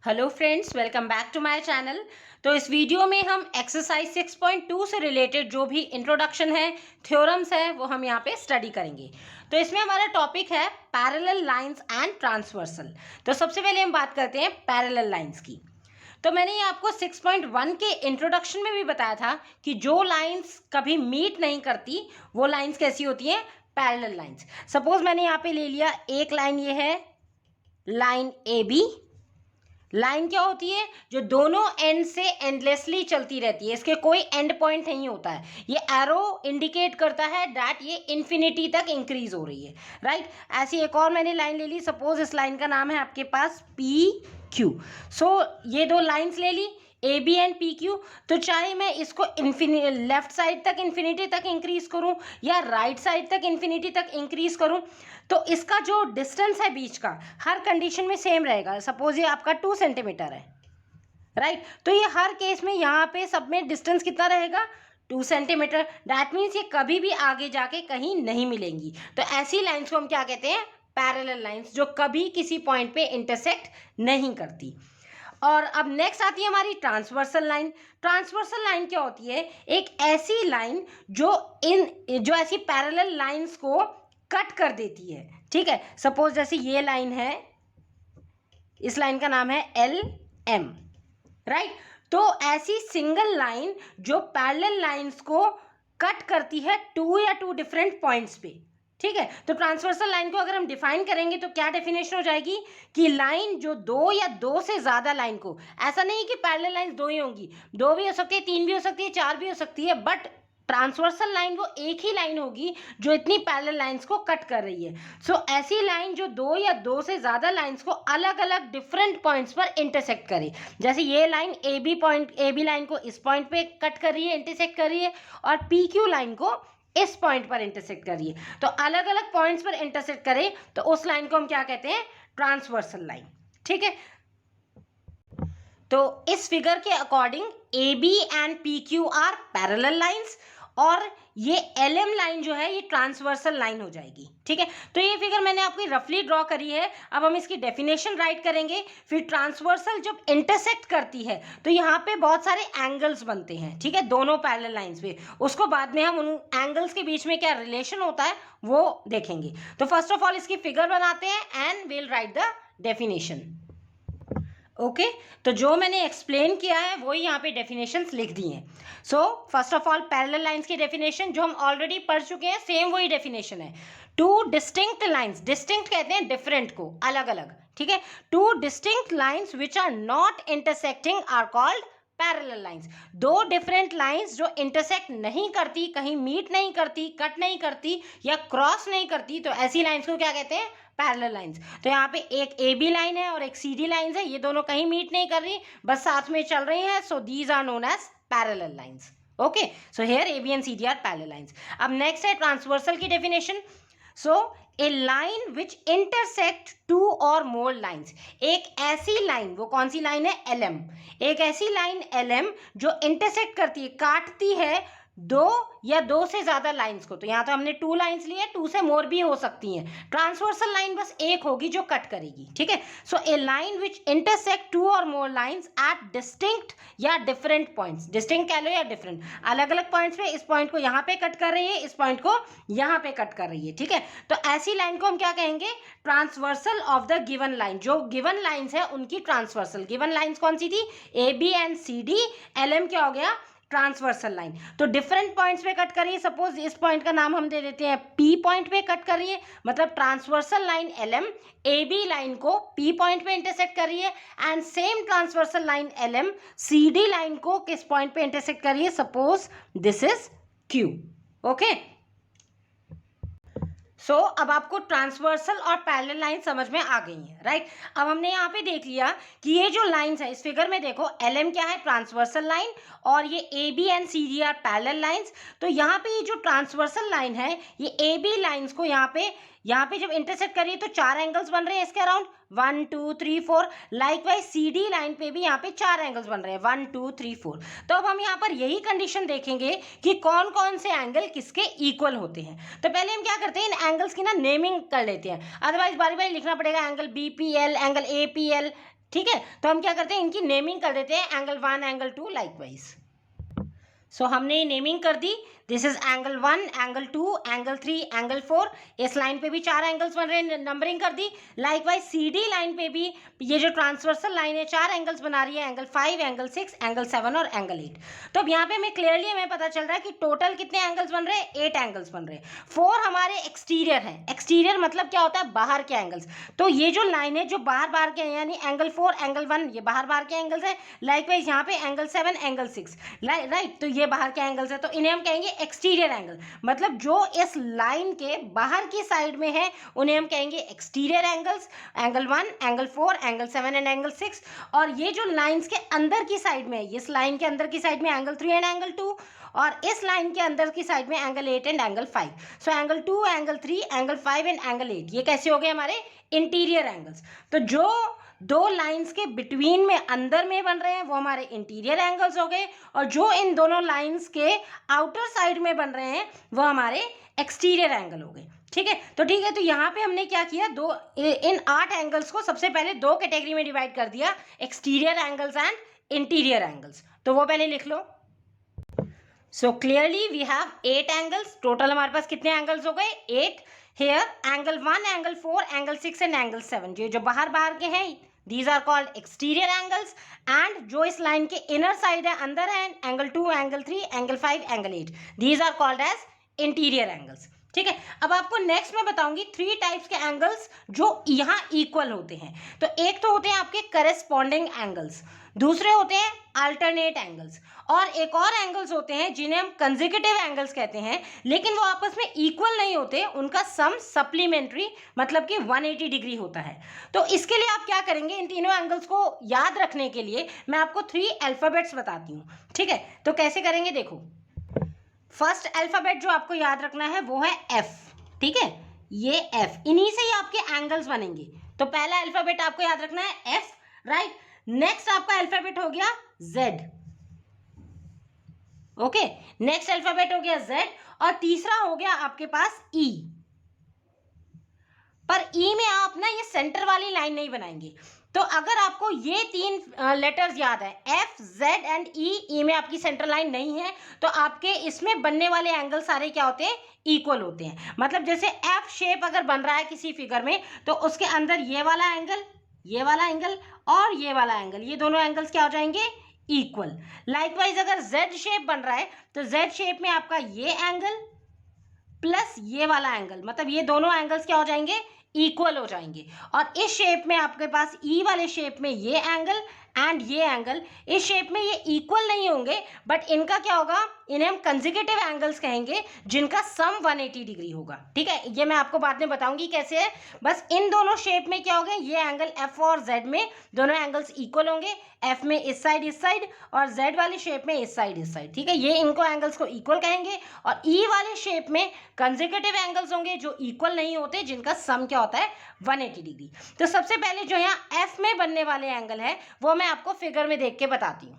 Hello friends, welcome back to my channel. तो इस video में हम एक्सरसाइज 6.2 से रिलेटेड जो भी इंट्रोडक्शन है, थ्योरम्स है, वो हम यहाँ पे स्टडी करेंगे। तो इसमें हमारा टॉपिक है पैरेलल लाइंस एंड ट्रांसवर्सल। तो सबसे पहले हम बात करते हैं पैरेलल लाइंस की। तो मैंने ये आपको 6.1 के इंट्रोडक्शन में भी बताया था कि जो लाइंस कभी मीट नहीं करती वो लाइंस कैसी होती हैं, पैरेलल लाइंस। सपोज मैंने यहाँ पे ले लिया एक लाइन, ये है लाइन ए बी। लाइन क्या होती है? जो दोनों एंड से एंडलेसली चलती रहती है, इसके कोई एंड पॉइंट नहीं होता है। ये एरो इंडिकेट करता है दैट ये इन्फिनिटी तक इंक्रीज हो रही है, राइट। ऐसी एक और मैंने लाइन ले ली, सपोज इस लाइन का नाम है आपके पास पी क्यू। सो ये दो लाइंस ले ली, A B and P Q. तो चाहे मैं इसको लेफ्ट साइड तक इन्फिनिटी तक इंक्रीज करूं या राइट साइड तक इन्फिनिटी तक इंक्रीज करूं, तो इसका जो डिस्टेंस है बीच का हर कंडीशन में सेम रहेगा। सपोज ये आपका 2 सेंटीमीटर है, राइट। तो ये हर केस में यहाँ पे सब में डिस्टेंस कितना रहेगा? 2 सेंटीमीटर। दैट मीन्स ये कभी भी आगे जाके कहीं नहीं मिलेंगी। तो ऐसी लाइंस को हम क्या कहते हैं? पैरेलल लाइंस, जो कभी किसी पॉइंट पे इंटरसेक्ट नहीं करती। और अब नेक्स्ट आती है हमारी ट्रांसवर्सल लाइन। ट्रांसवर्सल लाइन क्या होती है? एक ऐसी लाइन जो ऐसी पैरेलल लाइंस को कट कर देती है, ठीक है। सपोज जैसे ये लाइन है, इस लाइन का नाम है एल एम, राइट। तो ऐसी सिंगल लाइन जो पैरेलल लाइंस को कट करती है 2 या 2 डिफरेंट पॉइंट्स पे, ठीक है। तो ट्रांसवर्सल लाइन को अगर हम डिफाइन करेंगे तो क्या डेफिनेशन हो जाएगी कि लाइन जो 2 या 2 से ज्यादा लाइन को, ऐसा नहीं कि पैरेलल लाइंस 2 ही होंगी, 2 भी हो सकती है, 3 भी हो सकती है, 4 भी हो सकती है, बट ट्रांसवर्सल लाइन वो एक ही लाइन होगी जो इतनी पैरेलल लाइंस को कट कर रही है। सो ऐसी लाइन जो 2 या 2 से ज्यादा लाइंस को अलग अलग डिफरेंट पॉइंट्स पर इंटरसेक्ट करे। जैसे ये लाइन ए बी लाइन को इस पॉइंट पे कट कर रही है, इंटरसेक्ट कर रही है, और पी क्यू लाइन को इस पॉइंट पर इंटरसेक्ट करिए। तो अलग अलग पॉइंट्स पर इंटरसेक्ट करे तो उस लाइन को हम क्या कहते हैं? ट्रांसवर्सल लाइन, ठीक है। तो इस फिगर के according A B and P Q R parallel lines, और ये एल एम लाइन जो है ये ट्रांसवर्सल लाइन हो जाएगी, ठीक है। तो ये फिगर मैंने आपकी रफली ड्रॉ करी है। अब हम इसकी डेफिनेशन राइट करेंगे। फिर ट्रांसवर्सल जब इंटरसेक्ट करती है तो यहाँ पे बहुत सारे एंगल्स बनते हैं, ठीक है, दोनों पैरेलल लाइंस पे। उसको बाद में हम उन एंगल्स के बीच में क्या रिलेशन होता है वो देखेंगे। तो फर्स्ट ऑफ ऑल इसकी फिगर बनाते हैं and will write the definition. Okay, तो जो मैंने एक्सप्लेन किया है वही यहाँ पे डेफिनेशंस लिख दी हैं। So first of all parallel lines की डेफिनेशन जो हम ऑलरेडी पढ़ चुके हैं, सेम वही डेफिनेशन है। 2 डिस्टिंक्ट लाइंस, डिस्टिंक्ट कहते हैं डिफरेंट को, अलग अलग, ठीक है। 2 distinct lines which are not intersecting are called parallel lines. 2 different lines जो इंटरसेक्ट नहीं करती, कहीं मीट नहीं करती, कट नहीं करती या क्रॉस नहीं करती, तो ऐसी लाइंस को क्या कहते हैं? Parallel lines. तो यहाँ पे एक ए बी लाइन है और एक सी डी लाइन है, ये दोनों कहीं मीट नहीं कर रही, बस साथ में चल रही हैं। So these are known as parallel lines. Okay, so here A B and C D are parallel lines. अब नेक्स्ट है ट्रांसवर्सल की definition. So a line which intersect 2 और मोर लाइन्स। एक ऐसी लाइन, वो कौन सी लाइन है? L M. एक ऐसी लाइन एल एम जो इंटरसेक्ट करती है, काटती है 2 या 2 से ज्यादा लाइंस को। तो यहाँ तो हमने 2 लाइंस लिए, 2 से मोर भी हो सकती हैं। ट्रांसवर्सल लाइन बस एक होगी जो कट करेगी, ठीक है। सो ए लाइन विच इंटरसेक्ट 2 और मोर लाइंस एट डिस्टिंक्ट या डिफरेंट पॉइंट्स, डिस्टिंक्ट कह लो या डिफरेंट, अलग अलग पॉइंट्स पे, इस पॉइंट को यहाँ पे कट कर रही है, इस पॉइंट को यहाँ पे कट कर रही है, ठीक है। तो ऐसी लाइन को हम क्या कहेंगे? Transversal of the given line. जो गिवन लाइंस है उनकी ट्रांसवर्सल। गिवन लाइंस कौन सी थी? A B and C D. L M क्या हो गया? Transversal line. तो डिफरेंट पॉइंट्स पे कट करिए। सपोज इस पॉइंट का नाम हम दे देते हैं पी पॉइंट पे कट करिए, मतलब transversal line L M A B line को पी पॉइंट पे इंटरसेक्ट करिए, and same transversal line L M C D line को किस पॉइंट पे इंटरसेक्ट करिए? Suppose this is Q. Okay, so अब आपको ट्रांसवर्सल और पैरेलल लाइन समझ में आ गई है, राइट। अब हमने यहाँ पे देख लिया कि ये जो लाइंस है, इस फिगर में देखो, एल एम क्या है? ट्रांसवर्सल लाइन, और ये A B and C D are parallel lines. तो यहाँ पे ये जो ट्रांसवर्सल लाइन है, ये ए बी लाइंस को यहाँ पे जब इंटरसेक्ट करिए तो 4 एंगल्स बन रहे हैं इसके around, 1 2 3 4। Likewise C D line पे भी यहाँ पे 4 एंगल्स बन रहे हैं, 1 2 3 4। तो अब हम यहाँ पर यही कंडीशन देखेंगे कि कौन कौन से एंगल किसके इक्वल होते हैं। तो पहले हम क्या करते हैं, इन एंगल्स की ना नेमिंग कर लेते हैं, अदरवाइज बारी बारी लिखना पड़ेगा। Angle B P L, angle A P L, ठीक है, तो हम क्या करते हैं, इनकी नेमिंग कर देते हैं, एंगल 1, एंगल 2 लाइकवाइज। सो हमने नेमिंग कर दी, this is angle 1, angle 2, angle 3, angle 4। इस लाइन पे भी 4 एंगल्स बन रहे हैं, नंबरिंग कर दी। लाइकवाइज CD लाइन पे भी ये जो ट्रांसवर्सल लाइन है 4 एंगल्स बना रही है, एंगल 5, एंगल 6, एंगल 7 और एंगल 8। तो अब यहाँ पे हमें क्लियरली हमें पता चल रहा है कि टोटल कितने एंगल्स बन रहे हैं, 8 एंगल्स बन रहे हैं। 4 हमारे एक्सटीरियर है। एक्सटीरियर मतलब क्या होता है, बाहर के एंगल्स। तो ये जो लाइन है जो बाहर के हैं, यानी एंगल 4, एंगल 1 ये बाहर के एंगल्स है। लाइकवाइज यहाँ पे एंगल 7, एंगल 6, राइट, तो ये बाहर के एंगल्स है, तो इन्हें हम कहेंगे एक्सटीरियर एंगल। मतलब जो इस लाइन के बाहर की साइड में है उन्हें हम कहेंगे exterior angles, angle 1, angle 4, angle 7 and angle 6। और ये जो लाइंस के अंदर की साइड में है, इस लाइन के अंदर की साइड में एंगल 3 एंड एंगल 2, और इस लाइन के अंदर की साइड में angle 8 and angle 5। So angle 2, angle 3, angle 5 and angle 8 ये कैसे हो गए हमारे इंटीरियर एंगल्स। तो जो दो लाइंस के बिटवीन में अंदर में बन रहे हैं वो हमारे इंटीरियर एंगल्स हो गए, और जो इन दोनों लाइंस के आउटर साइड में बन रहे हैं वो हमारे एक्सटीरियर एंगल हो गए। ठीक है, तो ठीक है, तो यहाँ पे हमने क्या किया, इन 8 एंगल्स को सबसे पहले 2 कैटेगरी में डिवाइड कर दिया, exterior angles and interior angles. तो वो पहले लिख लो। So clearly we have 8 angles. Total हमारे पास कितने एंगल्स हो गए, 8। Here angle 1, angle 4, angle 6 and angle 7 जो बाहर के हैं, these are called exterior angles। and जो इस लाइन के इनर साइड है, अंदर है, angle 2, angle 3, angle 5, angle 8, these are called as interior angles. ठीक है, अब आपको नेक्स्ट मैं बताऊंगी 3 टाइप्स के एंगल्स जो यहाँ इक्वल होते हैं। तो एक तो होते हैं आपके करेस्पॉन्डिंग एंगल्स, दूसरे होते हैं अल्टरनेट एंगल्स, और एक और एंगल्स होते हैं जिन्हें हम कंसेक्यूटिव एंगल्स कहते हैं, लेकिन वो आपस में इक्वल नहीं होते, उनका सम सप्लीमेंट्री मतलब कि 180 डिग्री होता है। तो इसके लिए आप क्या करेंगे, इन तीनों एंगल्स को याद रखने के लिए मैं आपको 3 अल्फाबेट्स बताती हूँ। ठीक है, तो कैसे करेंगे, देखो फर्स्ट अल्फाबेट जो आपको याद रखना है वो है F। ठीक है, ये F, इन्हीं से ही आपके एंगल्स बनेंगे। तो पहला अल्फाबेट आपको याद रखना है F, राइट। नेक्स्ट आपका अल्फाबेट हो गया Z। ओके, नेक्स्ट अल्फाबेट हो गया Z, और तीसरा हो गया आपके पास E। पर E में आप ना ये सेंटर वाली लाइन नहीं बनाएंगे। तो अगर आपको ये 3 लेटर्स याद है, F, Z एंड E में आपकी सेंटर लाइन नहीं है, तो आपके इसमें बनने वाले एंगल सारे क्या होते हैं, इक्वल होते हैं। मतलब जैसे F शेप अगर बन रहा है किसी फिगर में, तो उसके अंदर ये वाला एंगल, ये वाला एंगल और ये वाला एंगल, ये दोनों एंगल्स क्या हो जाएंगे, इक्वल। लाइकवाइज अगर Z शेप बन रहा है, तो Z शेप में आपका ये एंगल प्लस ये वाला एंगल, मतलब ये दोनों एंगल्स क्या हो जाएंगे, इक्वल हो जाएंगे। और इस शेप में आपके पास ई वाले शेप में ये एंगल एंड ये एंगल, इस शेप में ये इक्वल नहीं होंगे, बट इनका क्या होगा, इन्हें हम कंसेक्यूटिव एंगल्स कहेंगे, जिनका सम 180 डिग्री होगा। ठीक है, ये मैं आपको बाद में बताऊंगी कैसे है। बस इन दोनों शेप में क्या होगा, ये एंगल F और Z में दोनों एंगल्स इक्वल होंगे, F में इस साइड और Z वाली शेप में इस साइड। ठीक है, ये इनको एंगल्स को इक्वल कहेंगे। और E वाले शेप में कंसेक्यूटिव एंगल्स होंगे जो इक्वल नहीं होते, जिनका सम क्या होता है, 180 डिग्री। तो सबसे पहले जो यहाँ F में बनने वाले एंगल है वो मैं आपको फिगर में देख के बताती हूँ।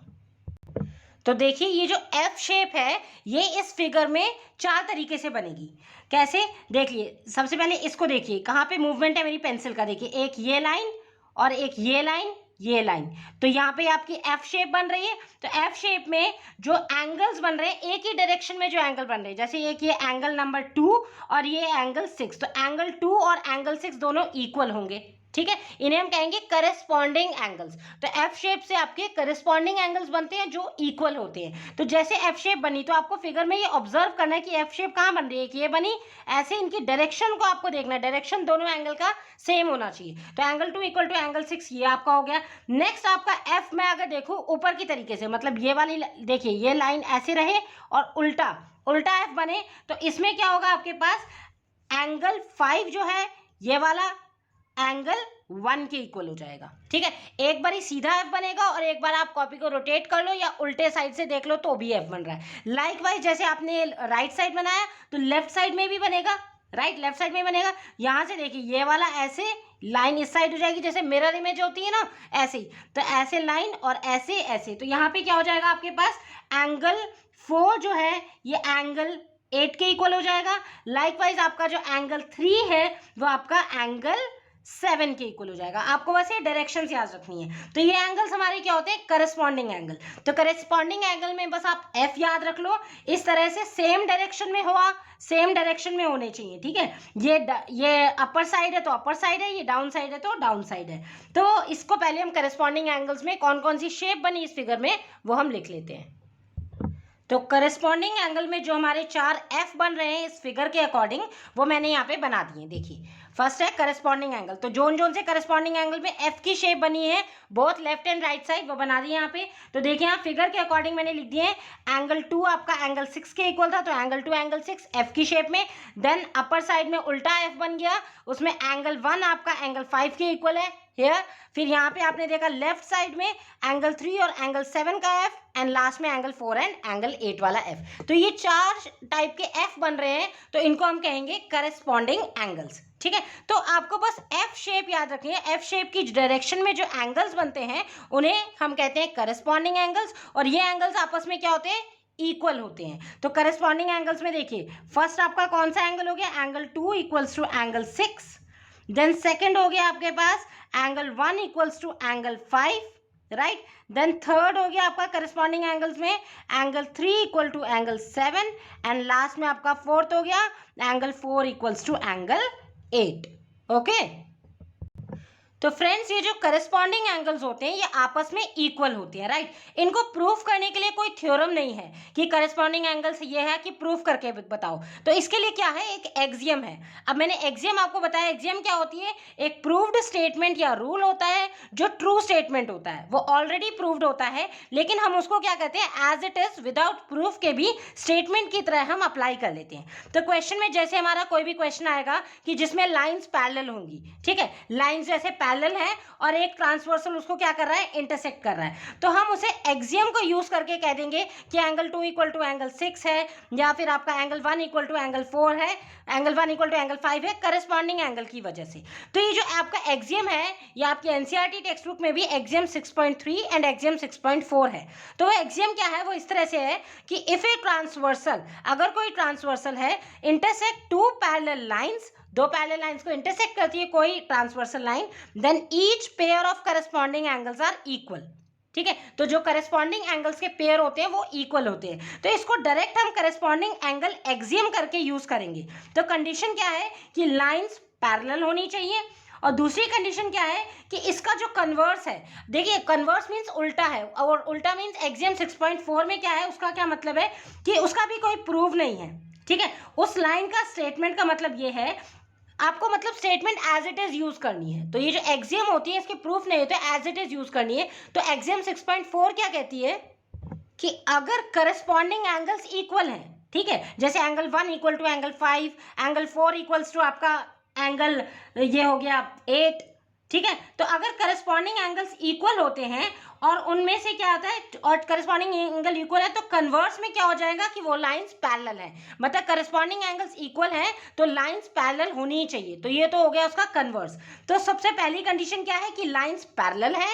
तो देखिए, ये जो F शेप है ये इस फिगर में 4 तरीके से बनेगी। कैसे, देखिए सबसे पहले इसको देखिए, कहाँ पे मूवमेंट है मेरी पेंसिल का, देखिए एक ये लाइन और एक ये लाइन, ये लाइन। तो यहाँ पे आपकी F शेप बन रही है। तो F शेप में जो एंगल्स बन रहे हैं, एक ही डायरेक्शन में जो एंगल बन रहे हैं, जैसे एक ये एंगल नंबर 2 और ये एंगल 6, तो एंगल 2 और एंगल 6 दोनों इक्वल होंगे। ठीक है, इन्हें हम कहेंगे करेस्पॉन्डिंग एंगल्स। तो F शेप से आपके करेस्पॉन्डिंग एंगल्स बनते हैं जो इक्वल होते हैं। तो जैसे F शेप बनी, तो आपको फिगर में ये ऑब्जर्व करना है कि F शेप कहाँ बन रही है, कि ये बनी, ऐसे इनकी डायरेक्शन को आपको देखना है, डायरेक्शन दोनों एंगल का सेम होना चाहिए। तो एंगल 2 इक्वल टू एंगल 6 ये आपका हो गया। नेक्स्ट आपका F में अगर देखो ऊपर की तरीके से, मतलब ये वाली देखिए ये लाइन ऐसे रहे और उल्टा F बने, तो इसमें क्या होगा, आपके पास एंगल 5 जो है ये वाला एंगल 1 के इक्वल हो जाएगा। ठीक है, एक बार ही सीधा F बनेगा और एक बार आप कॉपी को रोटेट कर लो या उल्टे साइड से देख लो तो भी F बन रहा है। लाइकवाइज जैसे आपने राइट साइड बनाया तो लेफ्ट साइड में भी बनेगा, राइट लेफ्ट साइड में बनेगा। यहाँ से देखिए ये वाला ऐसे लाइन इस साइड हो जाएगी, जैसे मिरर इमेज होती है ना, ऐसे ही। तो ऐसे लाइन और ऐसे ऐसे, तो यहाँ पे क्या हो जाएगा, आपके पास एंगल 4 जो है ये एंगल 8 के इक्वल हो जाएगा। लाइकवाइज आपका जो एंगल 3 है वो आपका एंगल 7 के इक्वल हो जाएगा। आपको बस ये डायरेक्शंस याद रखनी है। तो ये एंगल्स हमारे क्या होते हैं, करस्पॉन्डिंग एंगल। तो करस्पॉन्डिंग एंगल में बस आप एफ याद रख लो, इस तरह से सेम डायरेक्शन में हुआ, सेम डायरेक्शन में होने चाहिए, ठीक है। ये अपर साइड है तो अपर साइड है, ये डाउन साइड है तो डाउन साइड है। तो इसको पहले हम करस्पॉन्डिंग एंगल्स में कौन कौन सी शेप बनी इस फिगर में वो हम लिख लेते हैं। तो करस्पॉन्डिंग एंगल में जो हमारे 4 एफ बन रहे हैं इस फिगर के अकॉर्डिंग, वो मैंने यहाँ पे बना दिए। देखिए फर्स्ट है करस्पॉन्डिंग एंगल, तो जोन जोन से करस्पॉन्डिंग एंगल में एफ की शेप बनी है both left and right side, वो बना दी यहाँ पे। तो देखिए यहाँ फिगर के अकॉर्डिंग मैंने लिख दिए एंगल 2 आपका एंगल 6 के इक्वल था, तो एंगल 2 एंगल 6 एफ की शेप में। देन अपर साइड में उल्टा एफ बन गया, उसमें एंगल 1 आपका एंगल 5 के इक्वल है हियर। फिर यहाँ पे आपने देखा लेफ्ट साइड में एंगल 3 और एंगल 7 का एफ, एंड लास्ट में एंगल 4 एंड एंगल 8 वाला एफ। तो ये 4 टाइप के एफ बन रहे हैं, तो इनको हम कहेंगे करस्पॉन्डिंग एंगल्स, ठीक है। तो आपको बस एफ शेप याद रखनी है, एफ शेप की डायरेक्शन में जो एंगल्स बनते हैं उन्हें हम कहते हैं करस्पॉन्डिंग एंगल्स, और ये एंगल्स आपस में क्या होते हैं, इक्वल होते हैं। तो करस्पॉन्डिंग एंगल्स में देखिए फर्स्ट आपका कौन सा एंगल हो गया, angle 2 equals to angle 6। Then second हो गया आपके पास angle 1 equals to angle 5, right. Then third हो गया आपका करस्पॉन्डिंग एंगल्स में angle 3 equal to angle 7, and last में आपका फोर्थ हो गया angle 4 equals to angle 8, okay. तो फ्रेंड्स ये जो करस्पॉन्डिंग एंगल्स होते हैं ये आपस में इक्वल होते हैं, राइट। इनको प्रूफ करने के लिए कोई थ्योरम नहीं है कि करस्पॉन्डिंग एंगल्स ये है कि प्रूफ करके बताओ। तो इसके लिए क्या है, एक एक्सियम है। अब मैंने एक्सियम आपको बताया, एक्सियम क्या होती है, एक प्रूव्ड स्टेटमेंट या रूल होता है जो ट्रू स्टेटमेंट होता है, वो ऑलरेडी प्रूव्ड होता है, लेकिन हम उसको क्या कहते हैं, as it is without proof के भी स्टेटमेंट की तरह हम अप्लाई कर लेते हैं। तो क्वेश्चन में जैसे हमारा कोई भी क्वेश्चन आएगा कि जिसमें लाइन्स पैरेलल होंगी, ठीक है, लाइन्स जैसे पैरेलल है और एक ट्रांसवर्सल उसको क्या कर रहा है, इंटरसेक्ट कर रहा है, तो हम उसे एक्सियम को यूज करके कह देंगे कि एंगल 2 इक्वल टू एंगल 6 है, या फिर आपका एंगल 1 इक्वल टू एंगल 4 है, एंगल 1 इक्वल टू एंगल 5 है, करस्पॉन्डिंग एंगल की वजह से। तो ये जो आपका एक्सियम है, या आपके एनसीईआरटी टेक्स्ट बुक में भी एक्सियम 6.3 एंड एक्सियम 6.4 है। तो वो एक्सियम क्या है, वो इस तरह से है कि इफ ए ट्रांसवर्सल, अगर कोई ट्रांसवर्सल है intersect 2 parallel lines, 2 parallel lines को इंटरसेक्ट करती है कोई transversal line, then each pair of corresponding angles are equal, ठीक है। तो जो करस्पॉन्डिंग एंगल्स के पेयर होते हैं वो इक्वल होते हैं, तो इसको डायरेक्ट हम करस्पॉन्डिंग एंगल एक्सियम करके यूज करेंगे। तो कंडीशन क्या है कि लाइंस पैरेलल होनी चाहिए, और दूसरी कंडीशन क्या है कि इसका जो कन्वर्स है, देखिए कन्वर्स मीन्स उल्टा है, और उल्टा मीन्स एक्सियम 6.4 में क्या है, उसका क्या मतलब है कि उसका भी कोई प्रूफ नहीं है, ठीक है। उस लाइन का स्टेटमेंट का मतलब ये है, आपको मतलब statement as it is use करनी है। तो ये जो एक्सियम होती है इसके प्रूफ नहीं होते, एज इट इज यूज करनी है। तो एक्सियम 6.4 क्या कहती है कि अगर करस्पॉन्डिंग एंगल्स इक्वल हैं, ठीक है, जैसे angle 1 equal to angle 5, angle 4 equals to आपका एंगल ये हो गया 8, ठीक है। तो अगर करस्पॉन्डिंग एंगल्स इक्वल होते हैं और उनमें से क्या होता है, और करस्पॉन्डिंग एंगल इक्वल है, तो कन्वर्स में क्या हो जाएगा कि वो लाइंस पैरेलल है, मतलब करस्पॉन्डिंग एंगल्स इक्वल है तो लाइंस पैरेलल होनी ही चाहिए। तो ये तो हो गया उसका कन्वर्स। तो सबसे पहली कंडीशन क्या है कि लाइंस पैरेलल है,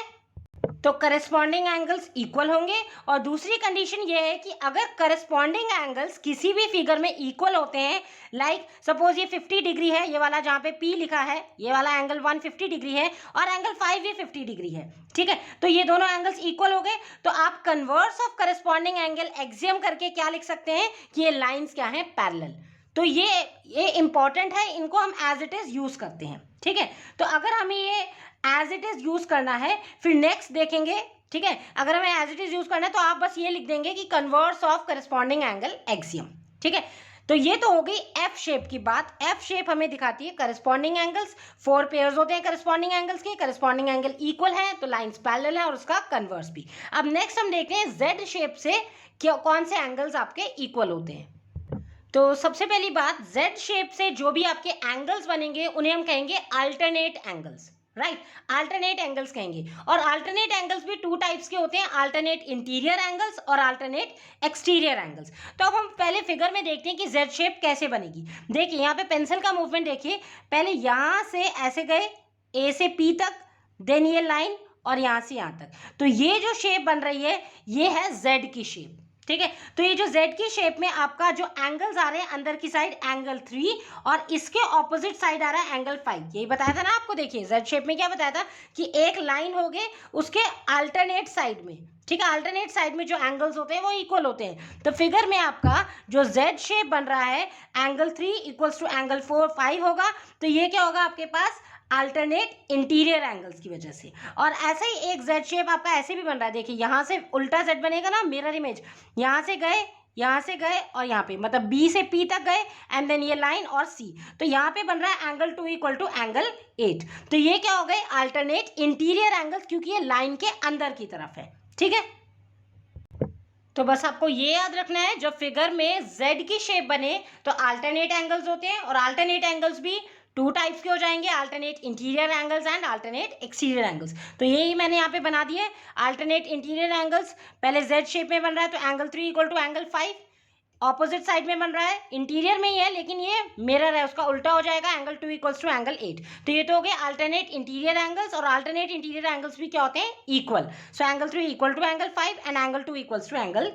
तो करस्पॉन्डिंग एंगल्स इक्वल होंगे। और दूसरी कंडीशन ये है कि अगर करस्पॉन्डिंग एंगल्स किसी भी फिगर में इक्वल होते हैं, लाइक सपोज ये 50 डिग्री है, ये वाला जहाँ पे P लिखा है, ये वाला एंगल 1 50 डिग्री है और एंगल 5 भी 50 डिग्री है, ठीक है, तो ये दोनों एंगल्स इक्वल हो गए, तो आप converse of corresponding angle axiom करके क्या लिख सकते हैं कि ये लाइन्स क्या हैं, पैरेलल। तो ये इंपॉर्टेंट है, इनको हम एज इट इज यूज करते हैं, ठीक है। तो अगर हमें ये एज इट इज यूज करना है, फिर नेक्स्ट देखेंगे, ठीक है, अगर हमें एज इट इज यूज करना है तो आप बस ये लिख देंगे कि converse of corresponding angle axiom, ठीक है। तो ये तो हो गई एफ शेप की बात। एफ शेप हमें दिखाती है करस्पॉन्डिंग एंगल्स, 4 पेयर्स होते हैं करस्पॉन्डिंग एंगल्स के, करस्पॉन्डिंग एंगल इक्वल है तो लाइंस पैरेलल है और उसका कन्वर्स भी। अब नेक्स्ट हम देखते हैं जेड शेप से कौन से एंगल्स आपके इक्वल होते हैं। तो सबसे पहली बात, जेड शेप से जो भी आपके एंगल्स बनेंगे उन्हें हम कहेंगे alternate angles, right, alternate angles कहेंगे। और अल्टरनेट एंगल्स भी 2 टाइप्स के होते हैं, अल्टरनेट इंटीरियर एंगल्स और अल्टरनेट एक्सटीरियर एंगल्स। तो अब हम पहले फिगर में देखते हैं कि जेड शेप कैसे बनेगी। देखिए यहाँ पे पेंसिल का मूवमेंट देखिए, पहले यहाँ से ऐसे गए ए से पी तक, देन ये लाइन और यहाँ से यहाँ तक, तो ये जो शेप बन रही है ये है जेड की शेप, ठीक है। तो ये जो Z की शेप में आपका जो एंगल्स आ रहे हैं, अंदर की साइड एंगल 3 और इसके ऑपोजिट साइड आ रहा है एंगल 5। यही बताया था ना आपको। देखिए Z शेप में क्या बताया था कि एक लाइन हो गए उसके अल्टरनेट साइड में, ठीक है, अल्टरनेट साइड में जो एंगल्स होते हैं वो इक्वल होते हैं। तो फिगर में आपका जो Z शेप बन रहा है, एंगल 3 इक्वल्स टू एंगल 5 होगा। तो ये क्या होगा आपके पास, अल्टरनेट इंटीरियर एंगल्स की वजह से। और ऐसे ही एक Z शेप आपका ऐसे भी बन रहा है। देखिए यहाँ से उल्टा Z बनेगा ना, मिरर इमेज, यहाँ से गए, यहाँ से गए और यहाँ पे, मतलब B से P तक गए एंड देन ये लाइन और C। तो यहाँ पे बन रहा है एंगल 2 इक्वल टू एंगल 8। तो ये क्या हो गए, अल्टरनेट इंटीरियर एंगल्स, क्योंकि ये लाइन के अंदर की तरफ है। ठीक है, तो बस आपको ये याद रखना है, जब फिगर में Z की शेप बने तो अल्टरनेट एंगल्स होते हैं, और अल्टरनेट एंगल्स भी 2 टाइप्स के हो जाएंगे, alternate interior angles and alternate exterior angles. तो यही मैंने यहाँ पे बना दिए अल्टरनेट इंटीरियर एंगल्स। पहले Z शेप में बन रहा है तो angle 3 equal to angle 5, opposite side में बन रहा है, इंटीरियर में ही है लेकिन ये मिरर है, उसका उल्टा हो जाएगा, एंगल 2 इक्वल्स टू एंगल 8। तो ये तो हो गए अल्टरनेट इंटीरियर एंगल्स, और अल्टरनेट इंटीरियर एंगल्स भी क्या होते हैं, equal. So angle 3 equal to angle 5 and angle 2 equals to angle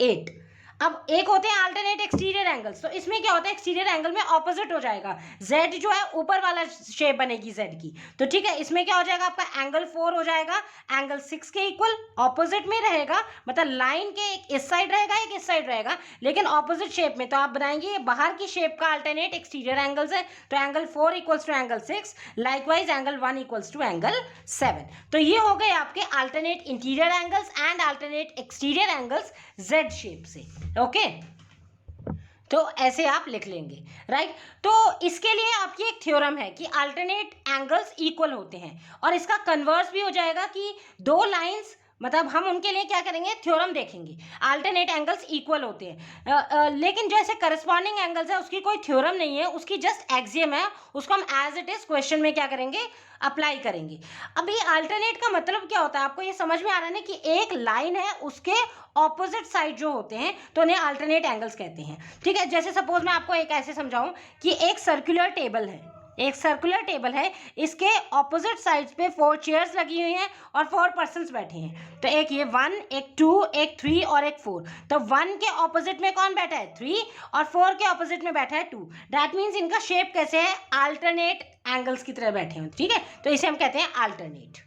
8। अब एक होते हैं अल्टरनेट एक्सटीरियर एंगल्स। तो इसमें क्या होता है, एक्सटीरियर एंगल में ऑपोजिट हो जाएगा, Z जो है ऊपर वाला शेप बनेगी Z की। तो ठीक है, इसमें क्या हो जाएगा आपका एंगल 4 हो जाएगा एंगल 6 के इक्वल, ऑपोजिट में रहेगा, मतलब लाइन के एक इस साइड रहेगा एक इस साइड रहेगा, लेकिन ऑपोजिट शेप में। तो आप बनाएंगे बाहर की शेप का अल्टरनेट एक्सटीरियर एंगल्स है, तो angle 4 equals to angle 6, likewise angle 1 equals to angle 7। तो ये हो गए आपके alternate interior angles and alternate exterior angles Z shape से। ओके, तो ऐसे आप लिख लेंगे, राइट। तो इसके लिए आपकी एक थ्योरम है कि अल्टरनेट एंगल्स इक्वल होते हैं, और इसका कन्वर्स भी हो जाएगा कि दो लाइंस, मतलब हम उनके लिए क्या करेंगे, थ्योरम देखेंगे, अल्टरनेट एंगल्स इक्वल होते हैं। लेकिन जो ऐसे करस्पॉन्डिंग एंगल्स है उसकी कोई थ्योरम नहीं है, उसकी जस्ट एक्सियम है, उसको हम एज इट इज क्वेश्चन में क्या करेंगे, अप्लाई करेंगे। अब ये अल्टरनेट का मतलब क्या होता है, आपको ये समझ में आ रहा है ना कि एक लाइन है उसके ऑपोजिट साइड जो होते हैं तो उन्हें अल्टरनेट एंगल्स कहते हैं। ठीक है, जैसे सपोज मैं आपको एक ऐसे समझाऊं कि एक सर्कुलर टेबल है, एक सर्कुलर टेबल है, इसके ऑपोजिट साइड्स पे 4 चेयर्स लगी हुई हैं और 4 पर्सन्स बैठे हैं। तो एक ये 1, एक 2, एक 3 और एक 4। तो 1 के ऑपोजिट में कौन बैठा है, 3, और 4 के ऑपोजिट में बैठा है 2। दैट मीन्स इनका शेप कैसे है, अल्टरनेट एंगल्स की तरह बैठे हैं। ठीक है, तो इसे हम कहते हैं अल्टरनेट।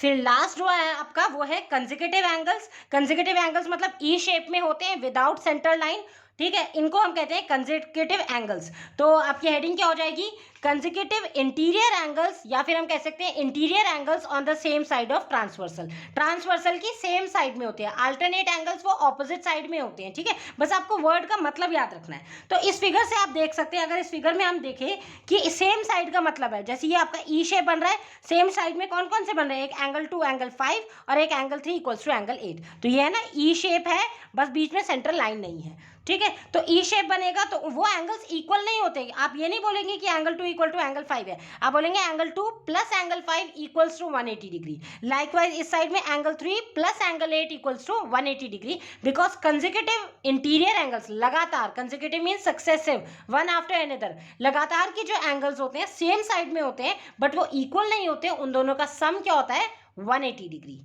फिर लास्ट जो है आपका वो है कंसेक्यूटिव एंगल्स। कंसेक्यूटिव एंगल्स मतलब ई शेप में होते हैं विदाउट सेंटर लाइन। ठीक है, इनको हम कहते हैं कंसेक्यूटिव एंगल्स। तो आपकी हेडिंग क्या हो जाएगी, कंसेक्यूटिव इंटीरियर एंगल्स, या फिर हम कह सकते हैं interior angles on the same side of transversal. Transversal की सेम साइड में होते हैं, अल्टरनेट एंगल्स वो ऑपोजिट साइड में होते हैं। ठीक है, बस आपको वर्ड का मतलब याद रखना है। तो इस फिगर से आप देख सकते हैं, अगर इस फिगर में हम देखें कि सेम साइड का मतलब है, जैसे ये आपका ई शेप बन रहा है, सेम साइड में कौन कौन से बन रहे हैं, एक एंगल 2 एंगल 5 और एक एंगल 3 इक्वल्स टू एंगल 8। तो ये है ना ई शेप है, बस बीच में सेंट्रल लाइन नहीं है। ठीक है, तो ई शेप बनेगा तो वो एंगल्स इक्वल नहीं होते। आप ये नहीं बोलेंगे कि एंगल 2 इक्वल टू एंगल 5 है, आप बोलेंगे angle 2 plus angle 5 equals to 180 degree. Likewise इस साइड में angle 3 plus angle 8 equals to 180 degree, because consecutive interior angles, लगातार, consecutive means successive, one after another, लगातार के जो एंगल्स होते हैं सेम साइड में होते हैं बट वो इक्वल नहीं होते, उन दोनों का सम क्या होता है, 180 डिग्री।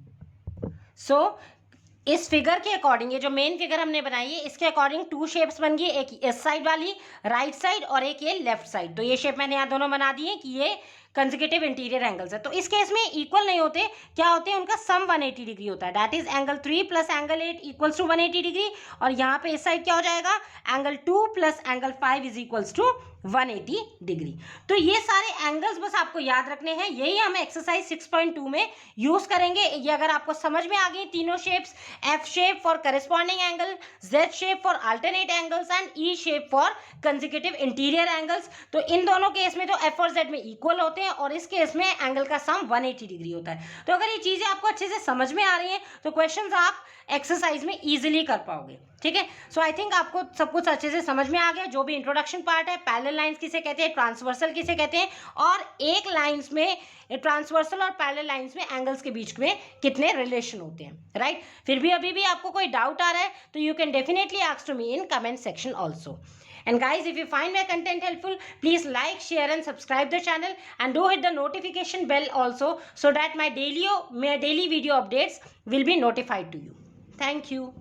सो इस फिगर के अकॉर्डिंग, ये जो मेन फिगर हमने बनाई है इसके अकॉर्डिंग 2 शेप्स बन गई, एक इस साइड वाली राइट साइड और एक ये लेफ्ट साइड। तो ये शेप मैंने यहाँ दोनों बना दिए कि ये कंसेक्यूटिव इंटीरियर एंगल्स है। तो इस केस में इक्वल नहीं होते, क्या होते हैं, उनका सम 180 डिग्री होता है। That is angle 3 plus angle 8 equals to 180 degree, और यहाँ पे इस साइड क्या हो जाएगा, angle 2 plus angle 5 is equals to 180 degree. तो ये सारे एंगल्स बस आपको याद रखने हैं, यही हम एक्सरसाइज 6.2 में यूज करेंगे। ये अगर आपको समझ में आ गई तीनों shapes, F shape for corresponding angle, Z shape for alternate angles and E shape for consecutive interior angles, तो इन दोनों केस में तो एफ और जेड में इक्वल होते हैं और इस केस में एंगल का सम 180 डिग्री होता है। तो अगर ये चीजें आपको अच्छे से समझ में आ रही हैं तो क्वेश्चंस आप एक्सरसाइज में इजीली कर पाओगे। ठीक है, सो आई थिंक आपको सब कुछ अच्छे से समझ में आ गया। जो भी इंट्रोडक्शन पार्ट है, पैरेलल लाइंस किसे कहते हैं, ट्रांसवर्सल किसे कहते हैं, और एक लाइंस में, ट्रांसवर्सल और पैरेलल लाइंस में एंगल्स के बीच में कितने रिलेशन होते हैं, राइट। फिर भी अभी भी आपको कोई डाउट आ रहा है तो you can definitely ask to me in comment section also. And guys, if you find my content helpful, please like, share and subscribe the channel, and do hit the notification bell also, so that my daily video updates will be notified to you. Thank you.